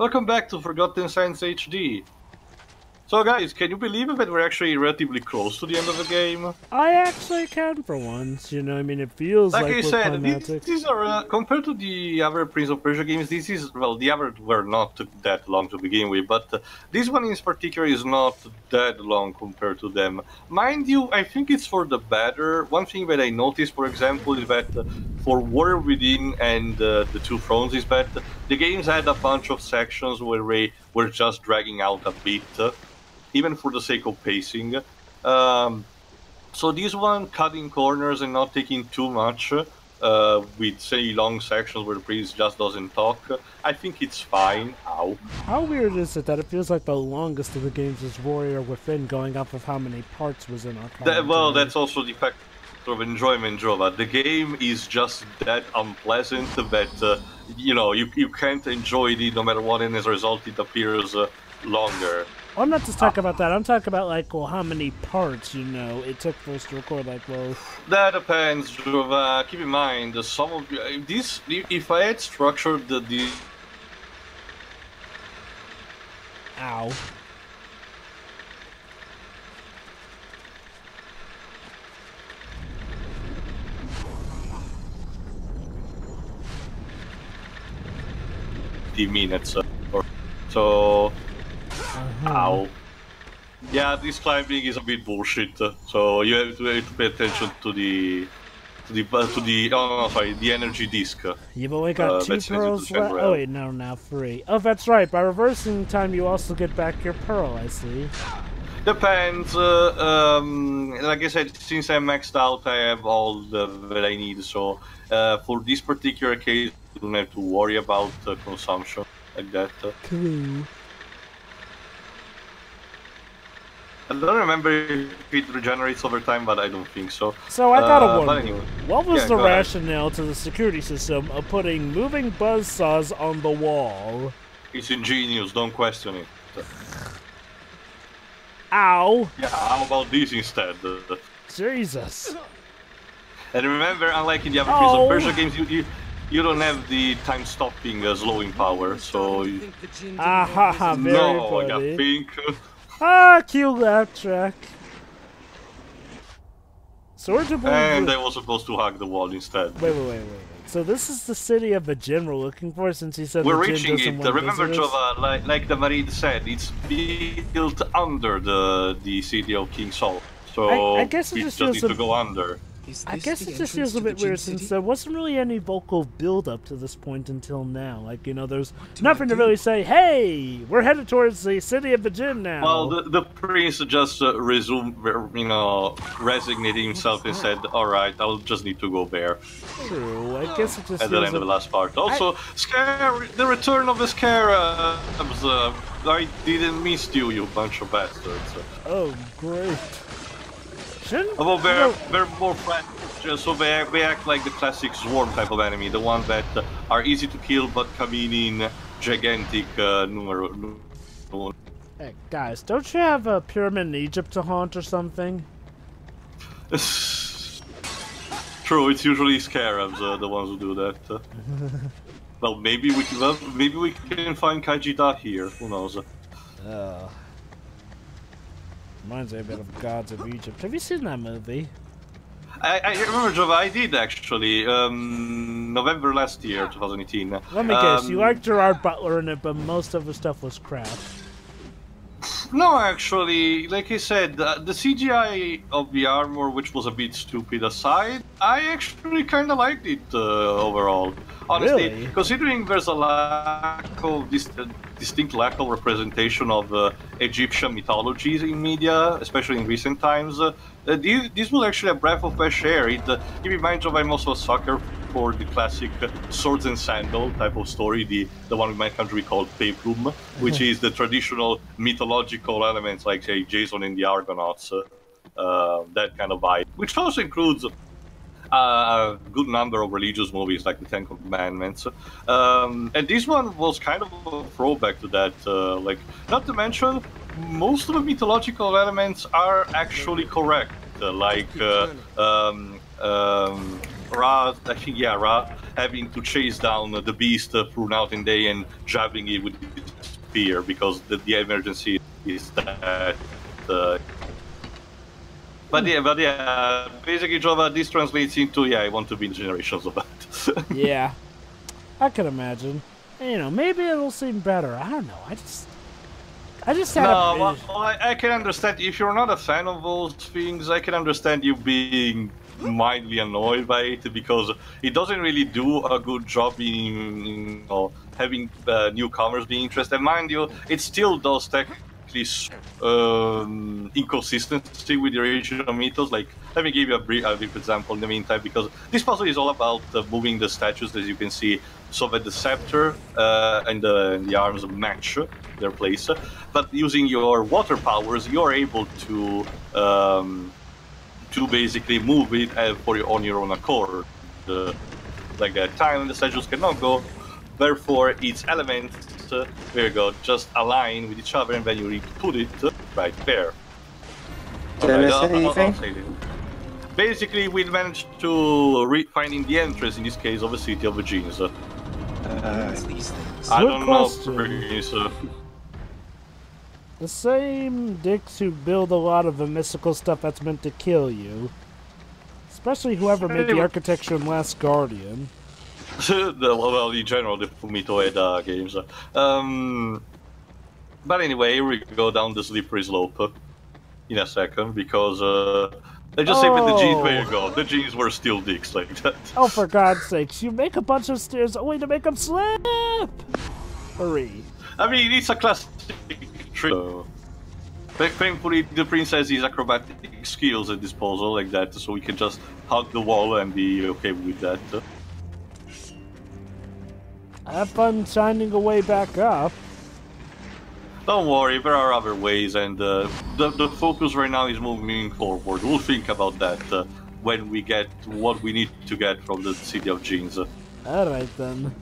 Welcome back to Forgotten Sands HD. So guys, can you believe it that we're actually relatively close to the end of the game? I actually can for once, you know, I mean, it feels Like like I we're said, climatic. these are, compared to the other Prince of Persia games, this is, well, the others were not that long to begin with, but this one in particular is not that long compared to them. Mind you, I think it's for the better. One thing that I noticed, for example, is that for Warrior Within and the Two Thrones is that the games had a bunch of sections where they were just dragging out a bit, even for the sake of pacing. So this one, cutting corners and not taking too much, with, say, long sections where the priest just doesn't talk, I think it's fine. Ow. How weird is it that it feels like the longest of the games is Warrior Within, going off of how many parts was in our commentary? Well, that's also the fact of enjoyment, Jova. The game is just that unpleasant that, you know, you can't enjoy it no matter what, and as a result it appears longer. I'm not just talking about that. I'm talking about, like, well, how many parts, you know, it took for us to record, like, well... That depends, Jova. Keep in mind, some of these, if I had structured the... Ow. minutes, or so... Ow. Yeah, this climbing is a bit bullshit. So you have to pay attention to the the energy disc. You've only got 2 pearls left. Oh wait, no, now 3. Oh, that's right. By reversing time, you also get back your pearl. I see. Depends. Like I said, since I'm maxed out, I have all that I need. So for this particular case, you don't have to worry about consumption like that. Cool. I don't remember if it regenerates over time, but I don't think so. So I gotta wonder, anyway. what was the rationale to the security system of putting moving buzzsaws on the wall? It's ingenious, don't question it. Ow! Yeah, how about this instead? Jesus. And remember, unlike in the other Prince of Persia games, you don't have the time stopping slowing power, so... Aha, very no, funny. I got pink. Ah, cute lap track. Sword to blue. And I was supposed to hug the wall instead. Wait. So this is the city of the Djinn we're looking for, since he said we're the reaching Djinn it. doesn't want Remember, visitors? Jova, like the Marid said, it's built under the city of King Saul. So I guess it just feels needs to go under. I guess it just feels a bit weird since there wasn't really any vocal build-up to this point until now. Like, you know, there's nothing to really say, hey, we're headed towards the city of the Djinn now. Well, the prince just resumed, you know, resignating himself and said, alright, I'll just need to go there. True, I guess it just at the end of the last part. Also, the return of the Scarabs. I didn't miss you, you bunch of bastards. Oh, great. Although they're more friendly, so they act like the classic swarm type of enemy, the ones that are easy to kill but come in gigantic numero. Hey, guys, don't you have a pyramid in Egypt to haunt or something? True, it's usually scarabs, the ones who do that. Well, maybe we can find Khajiit here. Who knows? Reminds me a bit of Gods of Egypt. Have you seen that movie? I remember, Jova, I did actually. November last year, 2018. Let me guess, you liked Gerard Butler in it, but most of the stuff was crap. No, actually, like I said, the CGI of the armor, which was a bit stupid aside, I actually kind of liked it overall. Honestly, really? Considering there's a lack of distinct lack of representation of Egyptian mythologies in media, especially in recent times, this was actually a breath of fresh air. Keep in mind, I'm also a sucker for the classic swords and sandal type of story, the one in my country called Peplum, which is the traditional mythological elements like, say, Jason and the Argonauts, that kind of vibe, which also includes a good number of religious movies like the Ten Commandments. And this one was kind of a throwback to that, like, not to mention, most of the mythological elements are actually correct, like Ra, I think, yeah, Ra having to chase down the beast through night and day and jabbing it with his spear because the emergency is that. But yeah, basically, Jova, this translates into, I want to be in Generations of that. Yeah, I can imagine. You know, maybe it'll seem better. I don't know. I just had no, I can understand. If you're not a fan of those things, I can understand you being mildly annoyed by it because it doesn't really do a good job in having newcomers being interested. And mind you, it still does technically inconsistency with the original mythos. Like, let me give you a brief example in the meantime, because this puzzle is all about moving the statues, as you can see, so that the scepter and the arms match their place. But using your water powers, you're able to basically move it on your own accord. Like that time the statues cannot go, therefore its elements, there you go, just align with each other, and then you put it right there. Did I miss anything? Basically, we managed to finding the entrance, in this case, of the City of the Genes. These things. I don't know, the same dicks who build a lot of the mystical stuff that's meant to kill you. Especially whoever made the architecture in Last Guardian. Well, in general, the Fumito Eda games. But anyway, here we go down the slippery slope in a second, because they just say that the genes, there you go, the genes were still dicks like that. Oh, for God's sakes, you make a bunch of stairs only to make them slip! Hurry. I mean, it's a classic trick. Thankfully, the princess has acrobatic skills at disposal like that, so we can just hug the wall and be okay with that. Have fun finding a way back up. Don't worry, there are other ways, and the focus right now is moving forward. We'll think about that when we get what we need to get from the City of Genes. Alright then.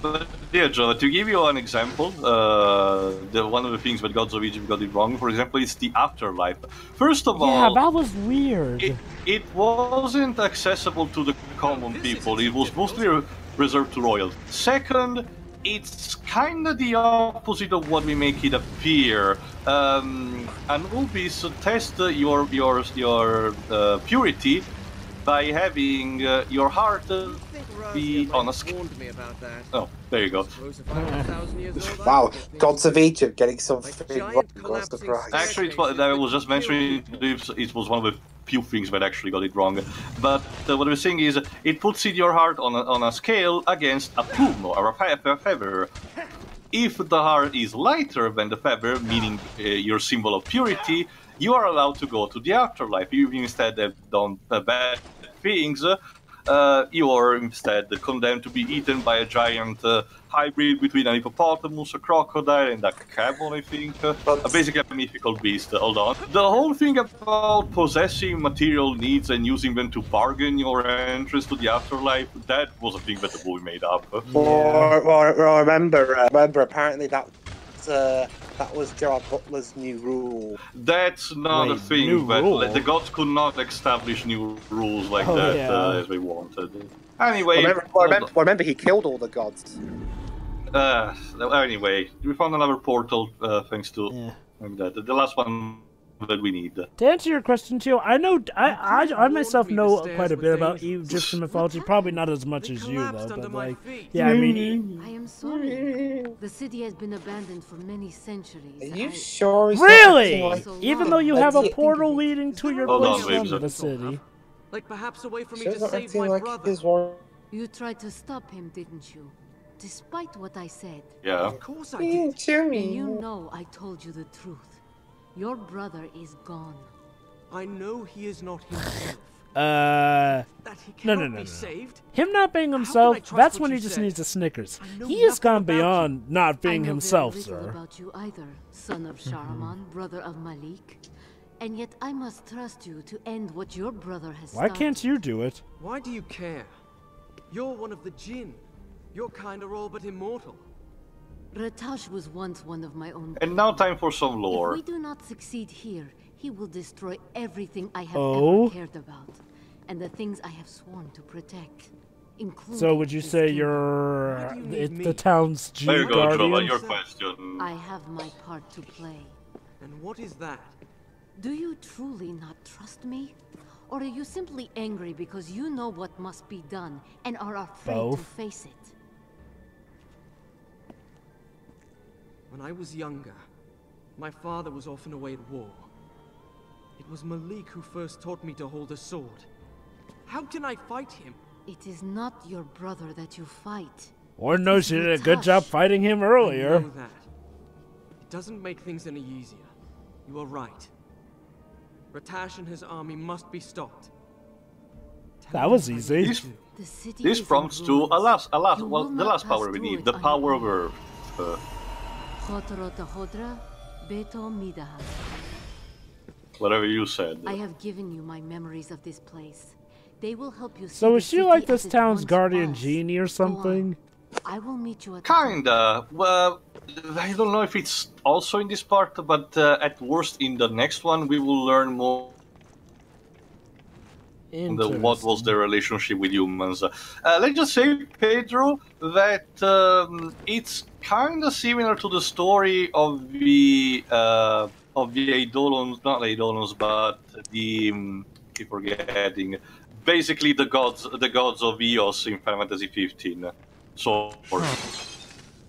But yeah, Joe, to give you an example, one of the things that Gods of Egypt got it wrong, for example, is the afterlife. First of all... Yeah, that was weird. It wasn't accessible to the common people. It was mostly reserved to royals. Second, it's kind of the opposite of what we make it appear. Anubis test your purity by having your heart be on a scale. Oh, there you go. Wow, Gods of Egypt getting something wrong. What's the price? Actually, I was just mentioning it was one of the few things that actually got it wrong. But what I was saying is, it puts your heart on a scale against a plume or a feather. If the heart is lighter than the feather, meaning your symbol of purity, you are allowed to go to the afterlife. You instead have done bad things. You are instead condemned to be eaten by a giant hybrid between an hippopotamus, a crocodile, and a camel, I think. Basically a mythical beast. Hold on. The whole thing about possessing material needs and using them to bargain your entrance to the afterlife, that was a thing that the movie made up. Well, remember, apparently that was Gerard Butler's new rule. That's not a thing, but the gods could not establish new rules like that as they wanted. Anyway... Remember he killed all the gods. Anyway, we found another portal, thanks to that. The last one that we need. To answer your question, Tio, I know I myself know quite a bit about Egyptian mythology. Probably not as much as you, though. But like, yeah, I mean. I am sorry. The city has been abandoned for many centuries. Are you sure? Really? Even though you have a portal leading to your place from the city. Like perhaps a way for me to save my brother. You tried to stop him, didn't you? Despite what I said. Yeah. Of course I did. And you know I told you the truth. Your brother is gone. I know he is not himself. No. Saved? Him not being himself, that's when he just needs a Snickers. He has gone beyond not being himself, sir. I know very little about you either, son of Shahraman, brother of Malik. And yet I must trust you to end what your brother has started. Why can't you do it? Why do you care? You're one of the Jinn. Your kind are all but immortal. Ratash was once one of my own. And now time for some lore. If we do not succeed here, he will destroy everything I have ever cared about, and the things I have sworn to protect. including So would you this say kingdom. you're do you need me? the town's G There you go, guardian? Jova, your question. I have my part to play. And what is that? Do you truly not trust me? Or are you simply angry because you know what must be done and are afraid to Both. face it? When I was younger, my father was often away at war. It was Malik who first taught me to hold a sword. How can I fight him? It is not your brother that you fight. Or no, she did a good job fighting him I earlier. know that. It doesn't make things any easier. You are right. Ratash and his army must be stopped. Tell That me was what I easy. need This- to do. The city This is in prompts to, ruins. alas, You well, will the not last pass power we through need, it the on power your of own. Earth. Khotro Tahodra, Beto Midaha. Whatever you said. I have given you my memories of this place. They will help you see So the is she city like as this it town's once guardian was. genie or Go on. something? I will meet you at the top. Kinda. Well, I don't know if it's also in this part, but at worst, in the next one, we will learn more on what was their relationship with humans. Let's just say, Pedro, that it's kind of similar to the story of the Eidolons, not Eidolons, but the keep forgetting. Basically, the gods of Eos in Final Fantasy 15. So,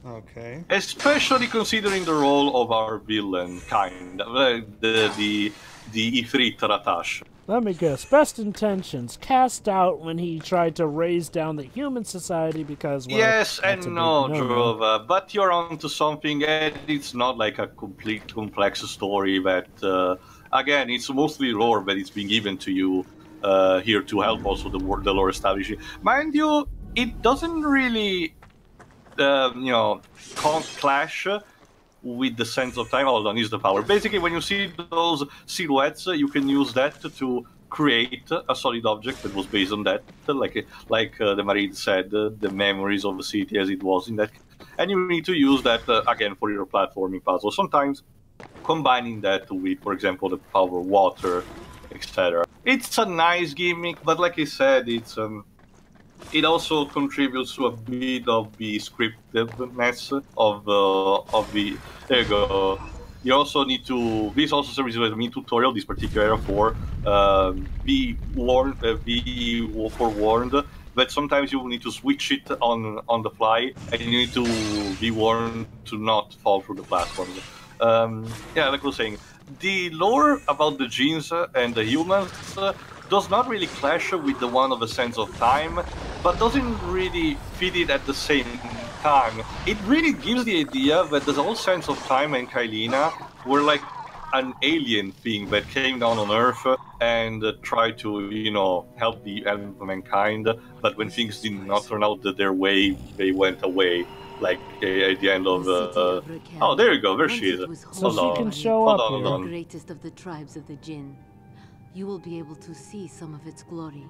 Okay. especially considering the role of our villain, kind of the Ifrit Ratash. Let me guess. Best intentions cast out when he tried to raise down the human society because, well, Yes that's a and big no, no-no. Drova, but you're onto something, and it's not like a complete complex story that, again, it's mostly lore that it's been given to you here to help also the lore establishing. Mind you, it doesn't really, clash with the sense of time. Hold on, use the power. Basically, when you see those silhouettes, you can use that to create a solid object that was based on that, like the Marid said, the memories of the city as it was in that. And you need to use that again for your platforming puzzle. Sometimes combining that with, for example, the power of water, etc. It's a nice gimmick, but like I said, it also contributes to a bit of the scriptedness of the. There you go. You also need to. This also serves as a mini tutorial. This particular area for be forewarned that sometimes you will need to switch it on the fly, and you need to be warned to not fall through the platforms. Yeah, like I was saying, the lore about the genes and the humans does not really clash with the one of a sense of time, but doesn't really fit it at the same time. It really gives the idea that the whole sense of time and Kailina were like an alien thing that came down on Earth and tried to, help mankind, but when things did not turn out their way, they went away. Like at the end of oh, there you go, there she is. So she can show Hold up on, here. hold on. The greatest of the tribes of the Jinn. You will be able to see some of its glory.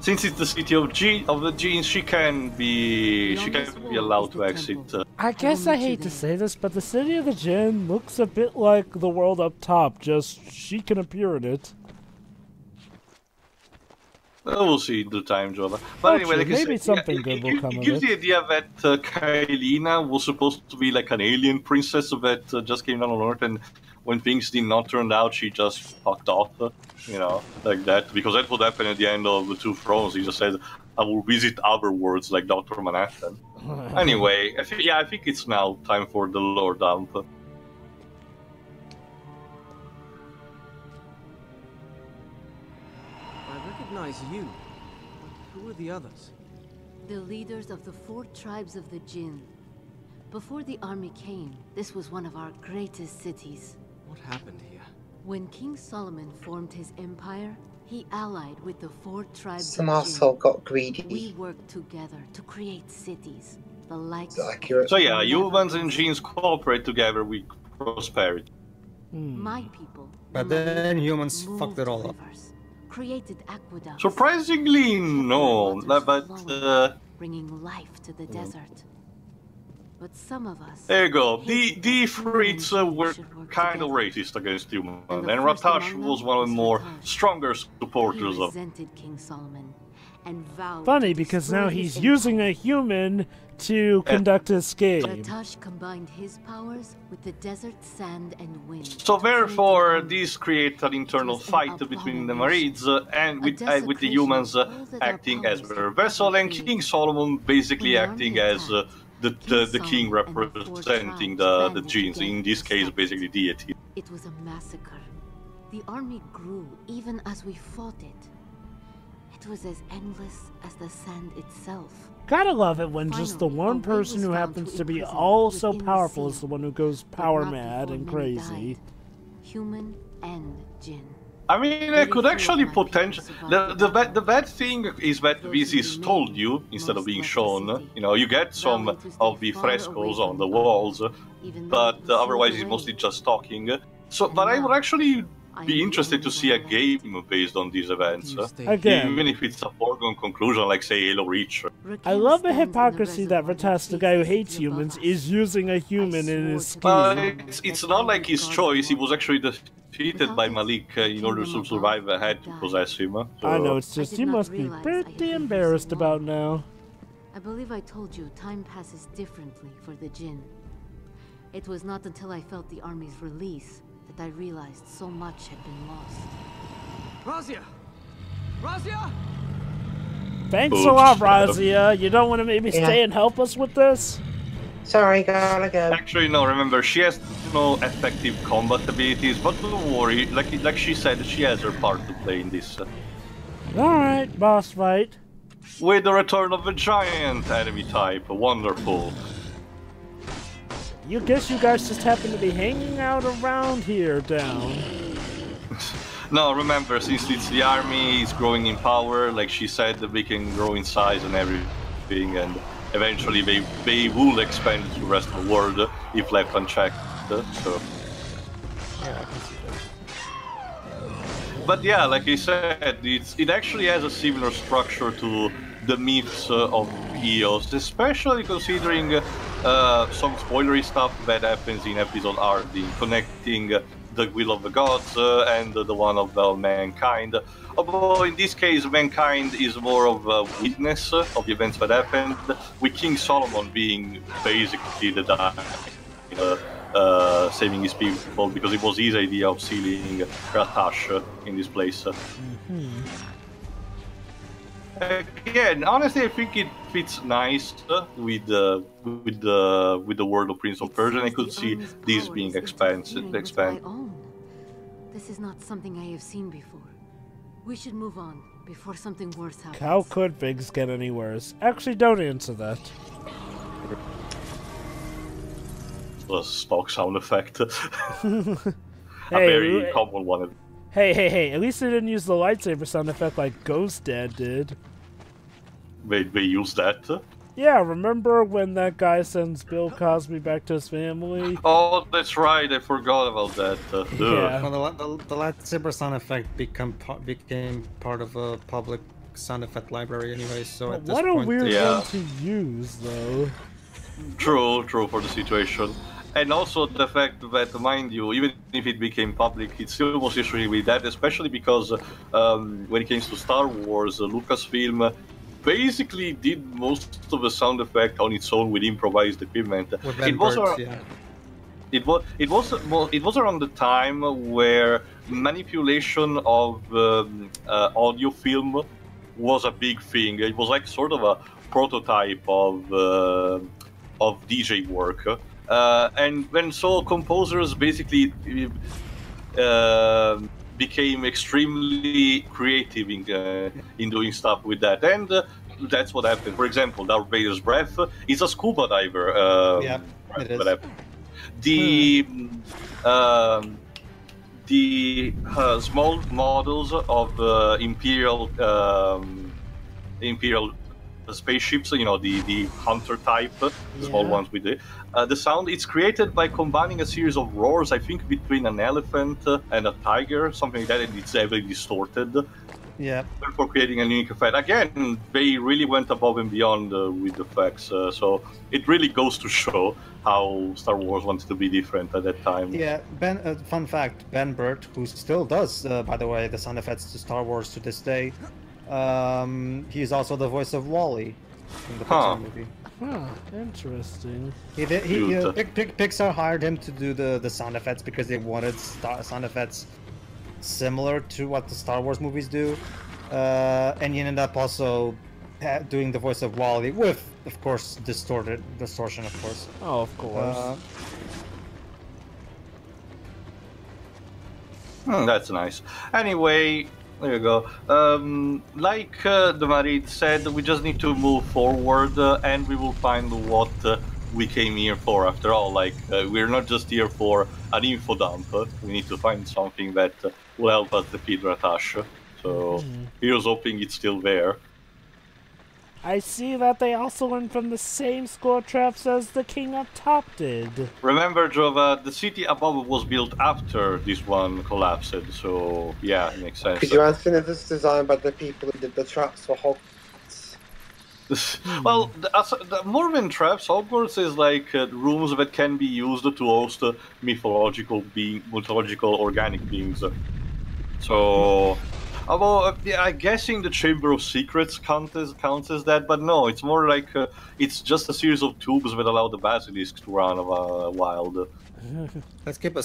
Since it's the city of the genes, she can be allowed to exit. I guess I hate to say this, but the City of the Jinn looks a bit like the world up top, just she can appear in it. We'll see in due time, Jova. But anyway, like I maybe said, something good will come it of gives it. the idea that Kailina was supposed to be like an alien princess that just came down on Earth, and when things did not turn out, she just fucked off, like that. Because that's what happened at the end of the Two Thrones. He just said, "I will visit other worlds like Dr. Manhattan." Anyway, I think it's now time for the lore dump. I recognize you. But who are the others? The leaders of the 4 tribes of the Jinn. Before the army came, this was one of our greatest cities. What happened here? When King Solomon formed his empire, he allied with the 4 tribes Some of Jinn. arsehole got We greedy. worked together to create cities, the likes Accurate. So yeah, humans and genes cooperate together with prosperity. my people. But the then Malik, humans moved fucked it all up. rivers, created aqueducts, Surprisingly, no, waters but flowing, bringing life to the desert. But some of us... There you go. hated The that Freeds human and were Jinn should work kind of together. racist against humans, And and the first Ratash among was them one of the was more Ratash. stronger He supporters of. resented King Solomon and vowed Funny, to because destroy now his he's using empire. a human to conduct his game. Ratash combined his powers with the desert, sand, and wind. So to create therefore, an army. this created an internal was an fight between the abomination. Marids and with the desecration humans of all that our acting as powers their had vessel, ever and created. King Solomon basically When the acting army as attacked, the king Solomon and the four representing tribes the banded genes. In together this to case, stop basically it. deity. It was a massacre. The army grew even as we fought it. It was as endless as the sand itself. Gotta love it when just the Finally, a one way person was who found happens to to be imprison all so within the powerful is sea, the one who goes but power not mad before and many crazy. died. Human and Jinn. I mean, I Very could few actually of my people potentially. survived The bad thing is that Those this who is remained told you instead of most being left the shown. city, You know, you get some vowing to of stay the far away frescoes from on the the walls, even though but it was otherwise sealed it's mostly away. just talking. So, And but I would now, actually I am be the interested only to see a one left. game based on these events. You stay Again. Even if it's a foregone conclusion, like say Halo Reach. I Rakim love the stands in hypocrisy that reservoir Ratas, the guy who faces the hates city above humans, us. is using a human in his swore to But scheme. it's not like his choice. He was actually defeated by Malik in order to survive. I had to possess him. So. I know, it's I just did you not must be realize I had been pretty here so embarrassed long. about now. I believe I told you time passes differently for the Jinn. It was not until I felt the army's release that I realized so much had been lost. Razia! Razia! Thanks a Oops. lot, Razia. You don't want to maybe Yeah. stay and help us with this? Sorry, gotta go. Actually, no. Remember, she has no effective combat abilities, but don't worry. Like she said, she has her part to play in this. Alright, boss fight. With the return of the giant enemy type, wonderful. You guess you guys just happen to be hanging out around here down. No, remember, since it's the army, it's growing in power. Like she said, they can grow in size and everything, and eventually they will expand to the rest of the world if left unchecked. So. But yeah, like I said, it actually has a similar structure to the myths of Eos, especially considering some spoilery stuff that happens in episode RD, connecting the will of the gods and the one of mankind. Although in this case, mankind is more of a witness of the events that happened, with King Solomon being basically the saving his people, because it was his idea of sealing Ratash in this place. Again, honestly, I think it fits nice with the world of Prince of Persia. I could see this being expanded. This is not something I have seen before. We should move on before something worse happens. How could things get any worse? Actually, don't answer that. A stock sound effect. A Hey, very common one. hey, at least they didn't use the lightsaber sound effect like Ghost Dad did. They use that. Yeah, remember when that guy sends Bill Cosby back to his family? Oh, that's right. I forgot about that. Yeah. Well, the lightsaber sound effect became part of a public sound effect library anyway, so at this What a point... weird Yeah. one to use, though. True for the situation. And also the fact that, mind you, even if it became public, it still was issued with that, especially because when it came to Star Wars, Lucasfilm basically did most of the sound effect on its own with improvised equipment. With It was, Birds, yeah. it was around the time where manipulation of audio film was a big thing. It was like sort of a prototype of DJ work. And so composers basically became extremely creative in doing stuff with that, and that's what happened. For example, Darth Vader's breath is a scuba diver. Yeah, it is. The small models of Imperial spaceships, you know, the hunter type, the small Yeah. ones with the sound. It's created by combining a series of roars, I think, between an elephant and a tiger, something like that, and it's heavily distorted. Yeah. for creating a unique effect. Again, they really went above and beyond with the effects, so it really goes to show how Star Wars wanted to be different at that time. Yeah, fun fact, Ben Burt, who still does, by the way, the sound effects to Star Wars to this day, he's also the voice of Wall-E in the Pixar movie. Huh, interesting. Pixar hired him to do the sound effects because they wanted sound effects similar to what the Star Wars movies do, and he ended up also doing the voice of Wall-E with, of course, distortion, of course. Oh, of course. That's nice. Anyway, there you go. Like the Marid said, we just need to move forward, and we will find what we came here for. After all, like we're not just here for an info dump. We need to find something that will help us defeat Ratash. So here's hoping it's still there. I see that they also went from the same score traps as the King up top did. Remember, Jova, the city above was built after this one collapsed, so yeah, it makes sense. Could you imagine if it's designed by the people who did the traps for Hogwarts? Well, the more than traps, Hogwarts is like rooms that can be used to host mythological organic beings. So, although I'm guessing the Chamber of Secrets counts as that, but no, it's more like it's just a series of tubes that allow the basilisk to run wild. Let's keep a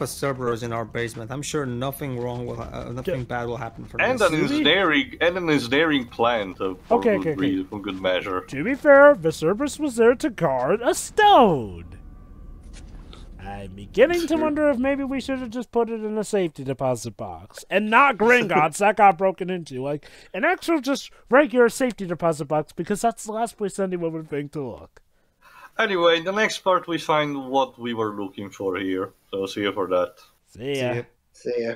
Cerberus in our basement. I'm sure nothing bad will happen for and this. an ensnaring plant for good measure. To be fair, the Cerberus was there to guard a stone. I'm beginning to wonder if maybe we should have just put it in a safety deposit box. And not Gringotts, that got broken into. Like, an actual just regular safety deposit box, because that's the last place anyone would think to look. Anyway, in the next part we find what we were looking for here. So see you for that. See ya. See ya.